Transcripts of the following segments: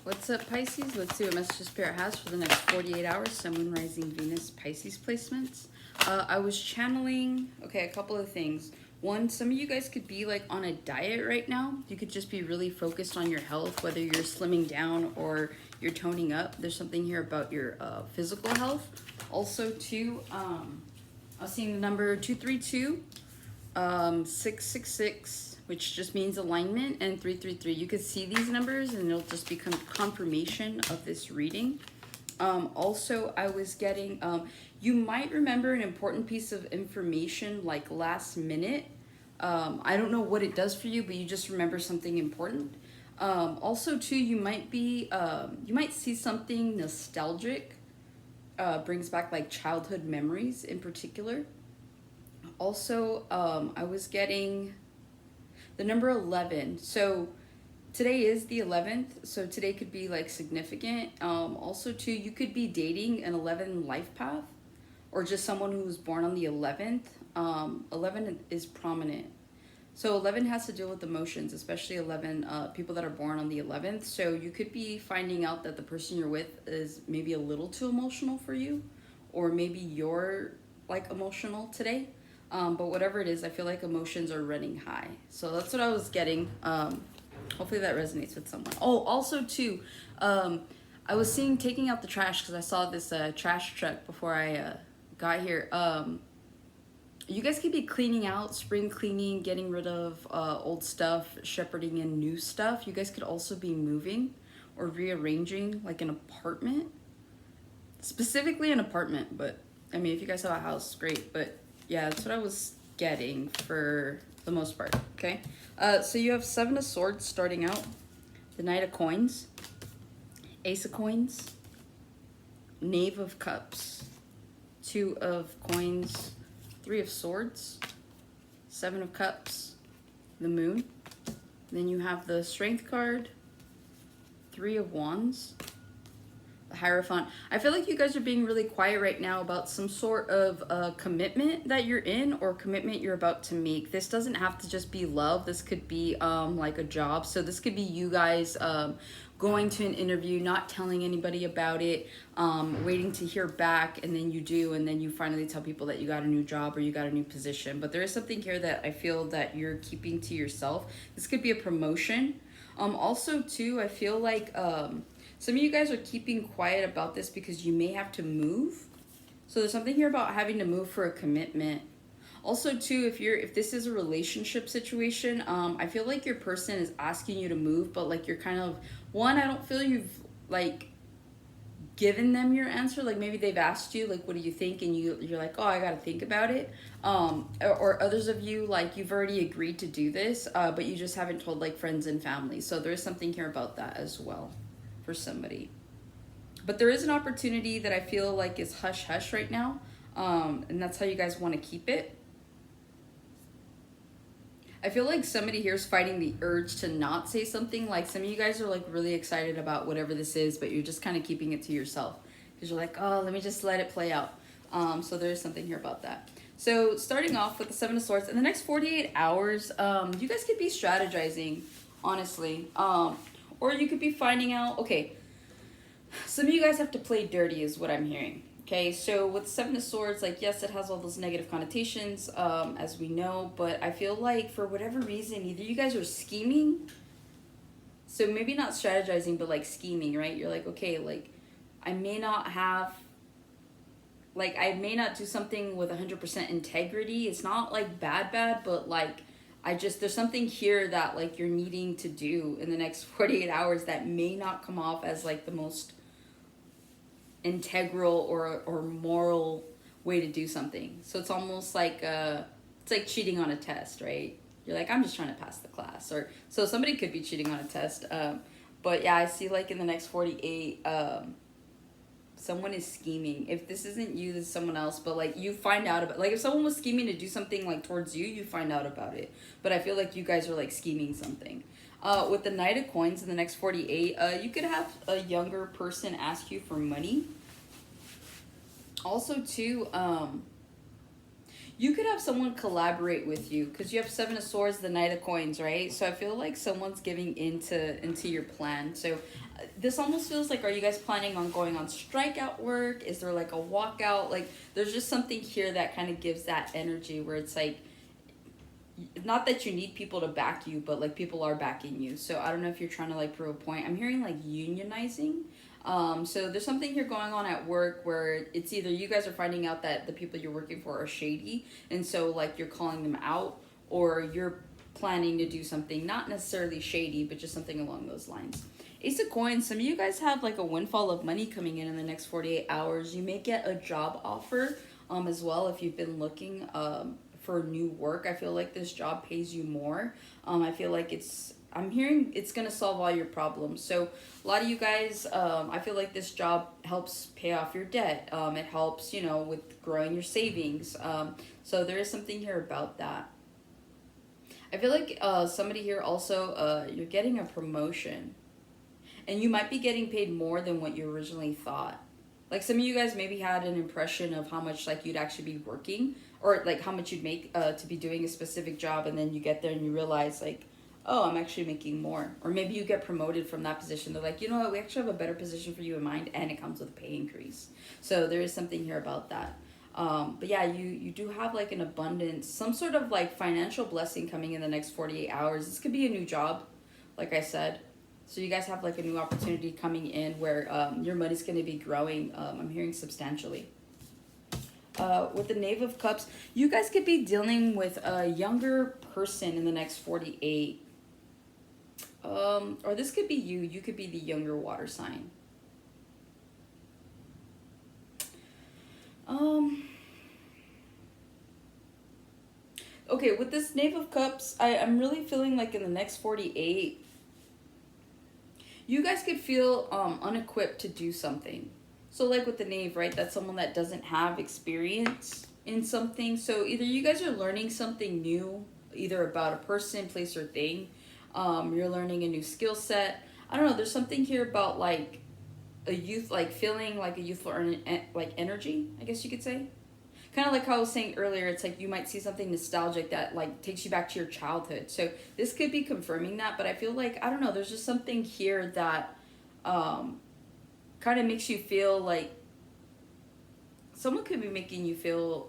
What's up, Pisces? Let's see what message Spirit has for the next 48 hours. Sun, Moon, Rising, Venus, Pisces placements. I was channeling, okay, a couple of things. One, some of you guys could be like on a diet right now. You could just be really focused on your health, whether you're slimming down or you're toning up. There's something here about your physical health. Also, too, I was seeing the number 232, 666, which just means alignment, and 333. You could see these numbers and it'll just become confirmation of this reading. Also, I was getting, you might remember an important piece of information like last minute. I don't know what it does for you, but you just remember something important. Also, too, you might see something nostalgic, brings back like childhood memories in particular. Also, I was getting the number 11. So today is the 11th, so today could be like significant. Also, too, you could be dating an 11 life path or just someone who was born on the 11th. 11 is prominent. So 11 has to deal with emotions, especially 11 people that are born on the 11th. So you could be finding out that the person you're with is maybe a little too emotional for you, or maybe you're like emotional today. But whatever it is, I feel like emotions are running high. So that's what I was getting. Hopefully that resonates with someone. Oh, also too, I was seeing taking out the trash because I saw this trash truck before I got here. You guys could be cleaning out, spring cleaning, getting rid of old stuff, shepherding in new stuff. You guys could also be moving or rearranging like an apartment. Specifically an apartment, but I mean, if you guys have a house, great. But yeah, that's what I was getting for the most part, okay? So you have 7 of Swords starting out, the Knight of Coins, Ace of Coins, Knave of Cups, 2 of Coins, 3 of Swords, 7 of Cups, the Moon. Then you have the Strength card, 3 of Wands, the Hierophant. I feel like you guys are being really quiet right now about some sort of commitment that you're in or commitment you're about to make. This doesn't have to just be love. This could be like a job. So this could be you guys going to an interview, not telling anybody about it, waiting to hear back, and then you do, and then you finally tell people that you got a new job or you got a new position. But there is something here that I feel that you're keeping to yourself. This could be a promotion. Also, too, I feel like some of you guys are keeping quiet about this because you may have to move. So there's something here about having to move for a commitment. Also, too, if this is a relationship situation, I feel like your person is asking you to move, but like you're kind of, one, I don't feel you've like given them your answer. Like maybe they've asked you, like, what do you think? And you're like, oh, I gotta think about it. Or others of you, like, you've already agreed to do this, but you just haven't told like friends and family. So there's something here about that as well for somebody. But there is an opportunity that I feel like is hush hush right now, and that's how you guys want to keep it. I feel like somebody here is fighting the urge to not say something. Like some of you guys are like really excited about whatever this is, but you're just kind of keeping it to yourself because you're like, oh, let me just let it play out. So there's something here about that. So starting off with the 7 of Swords, in the next 48 hours, you guys could be strategizing, honestly. Or you could be finding out, okay, some of you guys have to play dirty is what I'm hearing. Okay, so with 7 of Swords, like, yes, it has all those negative connotations, as we know, but I feel like for whatever reason, either you guys are scheming, so maybe not strategizing, but like scheming, right? You're like, okay, like, I may not do something with 100% integrity. It's not like bad, but like, there's something here that like you're needing to do in the next 48 hours that may not come off as like the most integral or moral way to do something. So it's almost like it's like cheating on a test, right? You're like, I'm just trying to pass the class, or so somebody could be cheating on a test. But yeah, I see like in the next 48 someone is scheming. If this isn't you, this is someone else, but like you find out about, like if someone was scheming to do something like towards you, you find out about it. But I feel like you guys are like scheming something. With the Knight of Coins in the next 48, you could have a younger person ask you for money. Also, too, You could have someone collaborate with you because you have Seven of Swords, the Knight of Coins, right? So I feel like someone's giving into your plan. So this almost feels like, are you guys planning on going on strikeout work? Is there like a walkout? Like there's just something here that kind of gives that energy where it's like, not that you need people to back you, but like people are backing you. So I don't know if you're trying to like prove a point. I'm hearing like unionizing. So there's something here going on at work where it's either you guys are finding out that the people you're working for are shady, and so like you're calling them out, or you're planning to do something not necessarily shady, but just something along those lines. Ace of Coins, some of you guys have like a windfall of money coming in the next 48 hours. You may get a job offer as well if you've been looking for new work. I feel like this job pays you more. I feel like I'm hearing it's going to solve all your problems. So a lot of you guys, I feel like this job helps pay off your debt. It helps, you know, with growing your savings. So there is something here about that. I feel like somebody here also, you're getting a promotion. And you might be getting paid more than what you originally thought. Like some of you guys maybe had an impression of how much like you'd actually be working, or like how much you'd make to be doing a specific job, and then you get there and you realize like, oh, I'm actually making more. Or maybe you get promoted from that position. They're like, you know what, we actually have a better position for you in mind, and it comes with a pay increase. So there is something here about that. But yeah, you do have like an abundance, some sort of like financial blessing coming in the next 48 hours. This could be a new job, like I said. So you guys have like a new opportunity coming in where your money's going to be growing. I'm hearing substantially. With the Knave of Cups, you guys could be dealing with a younger person in the next 48. Or this could be you. You could be the younger water sign. Okay, with this Knave of Cups, I'm really feeling like in the next 48, you guys could feel unequipped to do something. So like with the Knave, right? That's someone that doesn't have experience in something. So either you guys are learning something new, either about a person, place, or thing. You're learning a new skill set. I don't know. There's something here about like a youth, like feeling like a youthful like energy, I guess you could say. Kind of like how I was saying earlier, it's like you might see something nostalgic that like takes you back to your childhood. So this could be confirming that, but I feel like, I don't know, there's just something here that kind of makes you feel like someone could be making you feel,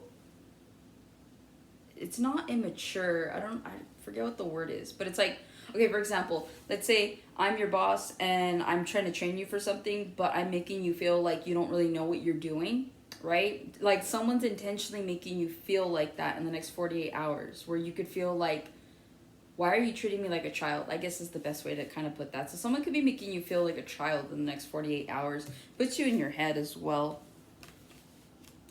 it's not immature. I forget what the word is, but it's like, okay, for example, let's say I'm your boss and I'm trying to train you for something, but I'm making you feel like you don't really know what you're doing. Right? Like someone's intentionally making you feel like that in the next 48 hours, where you could feel like, why are you treating me like a child? I guess is the best way to kind of put that. So someone could be making you feel like a child in the next 48 hours, puts you in your head as well.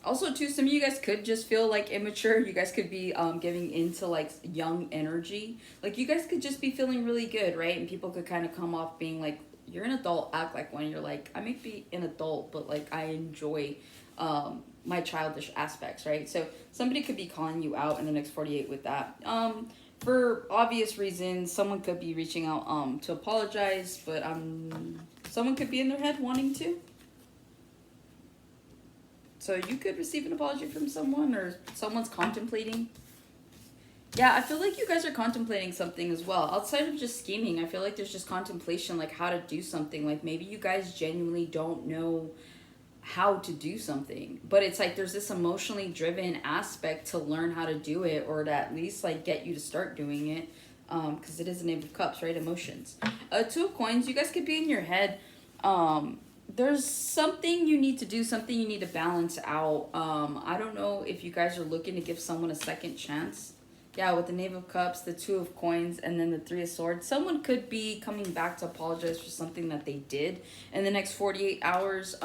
Also, too, some of you guys could just feel like immature. You guys could be giving into like young energy. Like you guys could just be feeling really good, right? And people could kind of come off being like, you're an adult, act like one. You're like, I may be an adult, but like I enjoy my childish aspects, right? So somebody could be calling you out in the next 48 with that. For obvious reasons, someone could be reaching out to apologize, but someone could be in their head wanting to. So you could receive an apology from someone, or someone's contemplating. Yeah, I feel like you guys are contemplating something as well. Outside of just scheming, I feel like there's just contemplation, like how to do something. Like maybe you guys genuinely don't know how to do something, but it's like there's this emotionally driven aspect to learn how to do it, or to at least like get you to start doing it, because it is a Knave of Cups, right? Emotions. Two of Coins, you guys could be in your head. There's something you need to do, something you need to balance out. I don't know if you guys are looking to give someone a second chance. Yeah, with the Knave of Cups, the Two of Coins, and then the Three of Swords. Someone could be coming back to apologize for something that they did in the next 48 hours.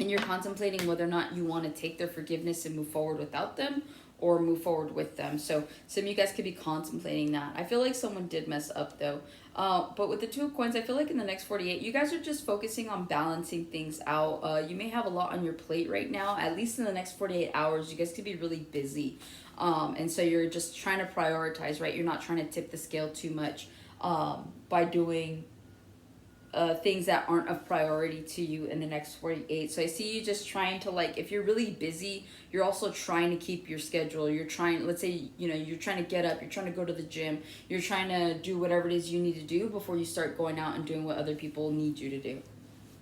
And you're contemplating whether or not you want to take their forgiveness and move forward without them, or move forward with them. So some of you guys could be contemplating that. I feel like someone did mess up though. But with the Two of Coins, I feel like in the next 48, you guys are just focusing on balancing things out. You may have a lot on your plate right now. At least in the next 48 hours, you guys could be really busy. And so you're just trying to prioritize, right? You're not trying to tip the scale too much by doing things that aren't of priority to you in the next 48. So I see you just trying to, like, if you're really busy, you're also trying to keep your schedule. You're trying, let's say, you know, you're trying to get up, you're trying to go to the gym, you're trying to do whatever it is you need to do before you start going out and doing what other people need you to do.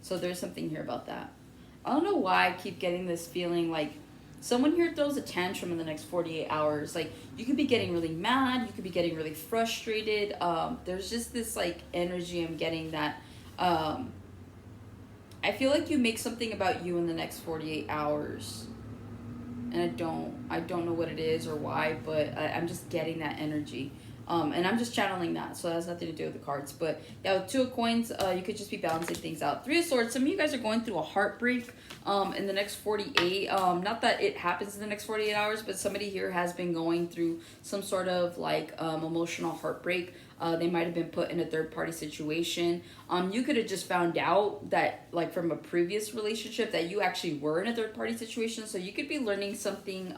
So there's something here about that. I don't know why I keep getting this feeling like someone here throws a tantrum in the next 48 hours. Like, you could be getting really mad, you could be getting really frustrated. There's just this, like, energy I'm getting that I feel like you make something about you in the next 48 hours. And I don't know what it is or why, but I'm just getting that energy. And I'm just channeling that, so that has nothing to do with the cards. But yeah, with Two of Coins, you could just be balancing things out. Three of Swords, some of you guys are going through a heartbreak in the next 48. Not that it happens in the next 48 hours, but somebody here has been going through some sort of, like, emotional heartbreak. They might have been put in a third-party situation. You could have just found out that, like, from a previous relationship that you actually were in a third-party situation. So you could be learning something.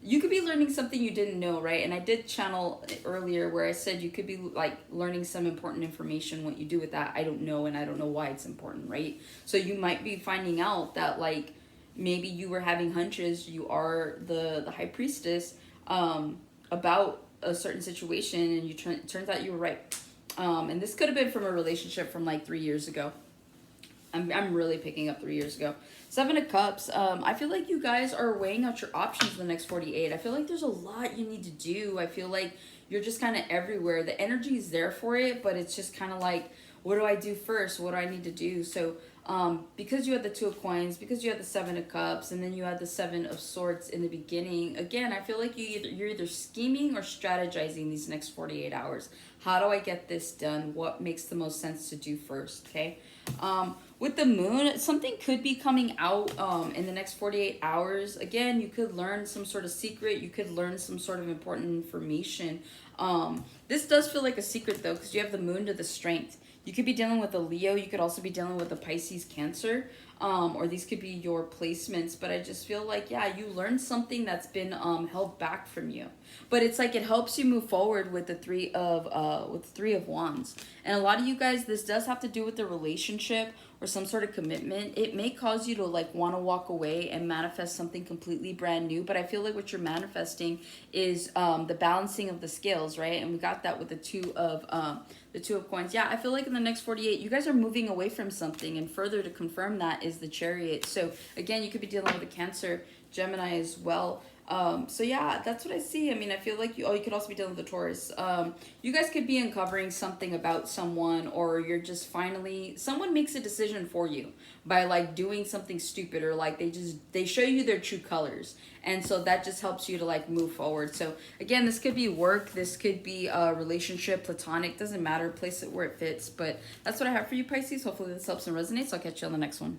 You could be learning something you didn't know, right? And I did channel earlier where I said you could be, like, learning some important information. What you do with that, I don't know, and I don't know why it's important, right? So you might be finding out that, like, maybe you were having hunches. You are the High Priestess about a certain situation, and turns out you were right. And this could have been from a relationship from, like, 3 years ago. I'm really picking up 3 years ago. Seven of Cups. I feel like you guys are weighing out your options in the next 48. I feel like there's a lot you need to do. I feel like you're just kind of everywhere. The energy is there for it, but it's just kind of like, what do I do first? What do I need to do? So because you had the Two of Coins, because you had the Seven of Cups, and then you had the Seven of Swords in the beginning, again, I feel like you're either scheming or strategizing these next 48 hours. How do I get this done? What makes the most sense to do first, okay? With the Moon, something could be coming out in the next 48 hours. Again, you could learn some sort of secret. You could learn some sort of important information. This does feel like a secret, though, because you have the Moon to the Strength. You could be dealing with a Leo. You could also be dealing with a Pisces, Cancer. Or these could be your placements. But I just feel like, yeah, you learned something that's been held back from you. But it's like it helps you move forward with the Three of Wands. And a lot of you guys, this does have to do with the relationship or some sort of commitment. It may cause you to, like, want to walk away and manifest something completely brand new. But I feel like what you're manifesting is the balancing of the scales, right? And we got that with the Two of Coins. Yeah, I feel like in the next 48, you guys are moving away from something. And further to confirm that is the Chariot. So again, you could be dealing with a Cancer, Gemini as well. So yeah, that's what I see. I mean, I feel like you could also be dealing with the Taurus. You guys could be uncovering something about someone, or you're just finally, someone makes a decision for you by, like, doing something stupid, or, like, they show you their true colors. And so that just helps you to, like, move forward. So again, this could be work. This could be a relationship, platonic, doesn't matter. Place it where it fits. But that's what I have for you, Pisces. Hopefully this helps and resonates. I'll catch you on the next one.